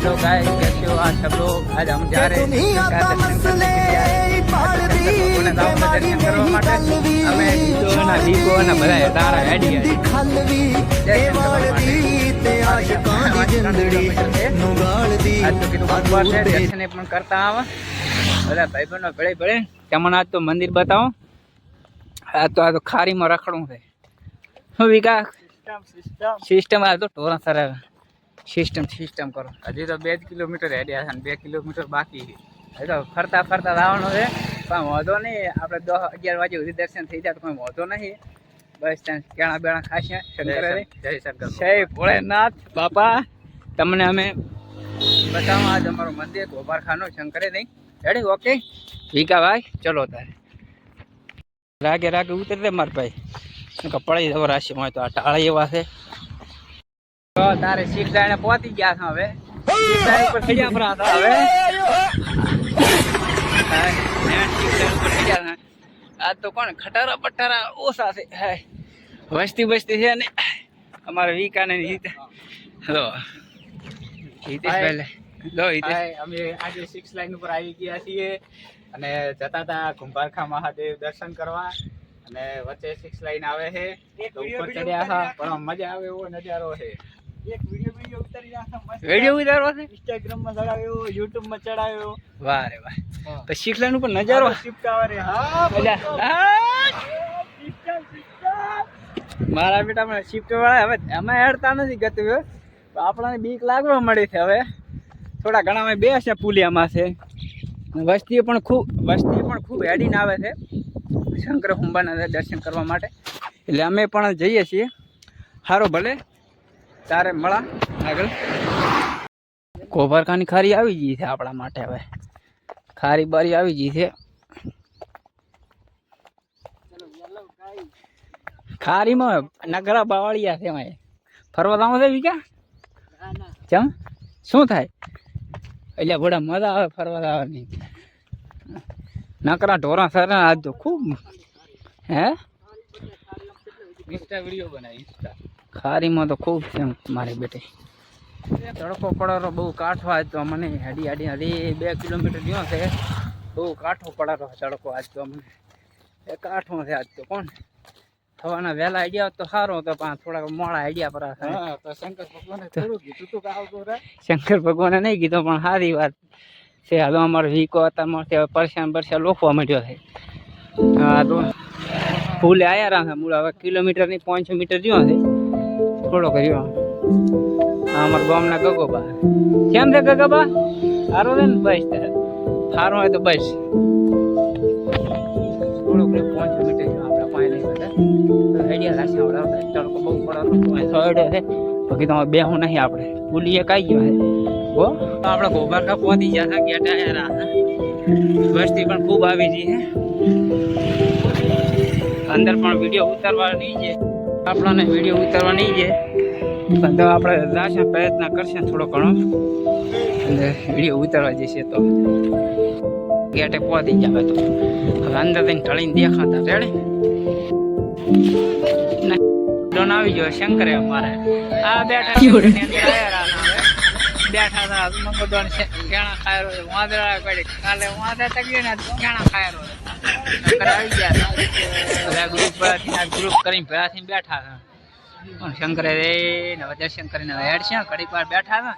Hello guys, कैसे हो आप सब लोग। आज हम जा रहे हैं दर्शन करने के लिए। दर्शन કરવા માટે અમે જીતોના ભીખોના બધા તારા હેડી હેડી દર્શન કરવા માટે આજ તો કીધું બપોર છે, દર્શન પણ કરતા આવે બધા ભાઈ બહેનો ભળે ભળે. તમને આજ તો મંદિર બતાવો. આ તો ખારીમાં રખડું છે. શું વિકા સિસ્ટમ આ તો ટોરા સર સિસ્ટમ કરો. હજી તો 2 કિલોમીટર હેડ્યા છે અને 2 કિલોમીટર બાકી છે. હજી તો ફરતા ફરતા લાવવાનું છે, પણ વાંધો નહીં. આપણે 10-11 વાગે સુધી દર્શન થઈ જાય તો કોઈ વાંધો નહીં. બસ ત્યાં કેળા બેળા ખાશે. શંકર જય ભોળેનાથ બાપા. તમને અમે બતાવો આજ અમારું મંદિર ગોપારખાનું શંકરે નહીં રેડી. ઓકે ભીકાભાઈ, ચલો તારે રાગે ઉતરતે માર ભાઈ પડી જવો રાશિમાં. તો આ ટાળા એવા છે. તારે શીખ લાઈને પહોંચી ગયા છે. હવે ઉપર ચડ્યા પર હતા. હવે આજ તો કોણ ખટારા પટારા ઓછા છે. વસ્તી બસ્તી છે ને અમારે વિકાને હેલો અમે આજે 6 લાઈન ઉપર આવી ગયા છીએ અને જતા હતા કુંભારખા મહાદેવ દર્શન કરવા. અને વચ્ચે 6 લાઈન આવે છે તો ઉપર ચડ્યા હતા, પણ મજા આવે એવો નજારો છે. એક વિડિયો ઉતારી નાખા, મસ્ત વિડિયો ઉતારવો છે. ઇન્સ્ટાગ્રામ માં ચડાવ્યો, યુટ્યુબ માં ચડાવ્યો. વાહ રે વાહ. તો 6 લાઈન ઉપર નજારો શિફ્ટ આવે રે. હા મારા બેટા મને શિફ્ટ વાળા હવે અમે હેડતા નથી ગતું. આપણને બીક લાગવા મળી છે. હવે થોડા ઘણા અમે બે છે પુલિયામાં છે. વસ્તી પણ ખૂબ હેડીને આવે છે શંકર હુંબાના દર્શન કરવા માટે. એટલે અમે પણ જઈએ છીએ. સારું ભલે તારે મળા આગળ. ગોપારખાની ખારી આવી ગઈ છે આપણા માટે. હવે ખારી બારી આવી ગઈ છે. ખારીમાં નગરા બાવળિયા છે. એમાં ફરવા જવું છે વિકા? ચમ શું થાય? એટલે બડા મજા આવે ફરવા જવાની. નકરા ઢોરા સર આજ તો ખૂબ હે ઇન્સ્ટા વિડિયો બનાવી. ખારીમાં તો ખૂબ છે મારી બેટી. તડકો પડેલો બહુ કાઠો. આજ તો મને હાડી 2 કિલોમીટર ગયો છે. બહુ કાઠો પડેલો તડકો આજ તો અમને. એ કાઠો છે આજ તો. કોણ થવાના વહેલા આઈડિયા તો સારો હતો, પણ થોડાક મોડા આઈડિયા પર તો શંકર ભગવાને થોડું કીધું તું કે આવતો રે. શંકર ભગવાને નહીં કીધું, પણ સારી વાત છે. હાલો અમારો વીકો અત્યારમાં પરસ્યા લોખવા માંડ્યો છે. હા તો ફૂલે આવ્યા રહ્યા છે મૂળ. હવે કિલોમીટર ની 500 મીટર જ્યો છે થોડો કર્યો. હા અમારા ગામના ગગોબા. કેમ છે ગગોબા? સારો છે ને? બસ સારું હોય તો બસ. થોડોક 500 મીટર આપણા પાસે નહીં બધા આઈડિયા લાશે. આવડે તડકો બહુ પડવાનો છે. બાકી તમારે બેહું નહીં. આપણે પુલીએ કાઈ ગયો છે. હો આપણે ગોપારખા પહોંચી ગયા હતા. ગેટા યાર વસ્તી પણ ખૂબ આવી ગઈ છે. અંદર પણ વિડીયો ઉતારવા નહીં છે. આપણને વિડીયો ઉતારવા નહીં છે, પણ તો આપણે રાશન પ્રયત્ન કરશે થોડો ઘણો અને વિડીયો ઉતારવા જશે. તો ગેટે પહોંચી જાય તો હવે અંદર થઈને ઢળીને દેખાતા રેડે ડોન આવી ગયો શંકરે અમારે. આ બેઠા હતા મંગોદોન ઘેણા ખાયરો વાંદરા પડી. કાલે વાંદરા તકીએ ને ઘેણા ખાયરો શંકર આવી ગયા હતા. ગ્રુપ કરીને ભેળા થઈને બેઠા હતા. શંકરે રે દર્શન કરીને હેડ છે ઘડીક વાર બેઠા હતા.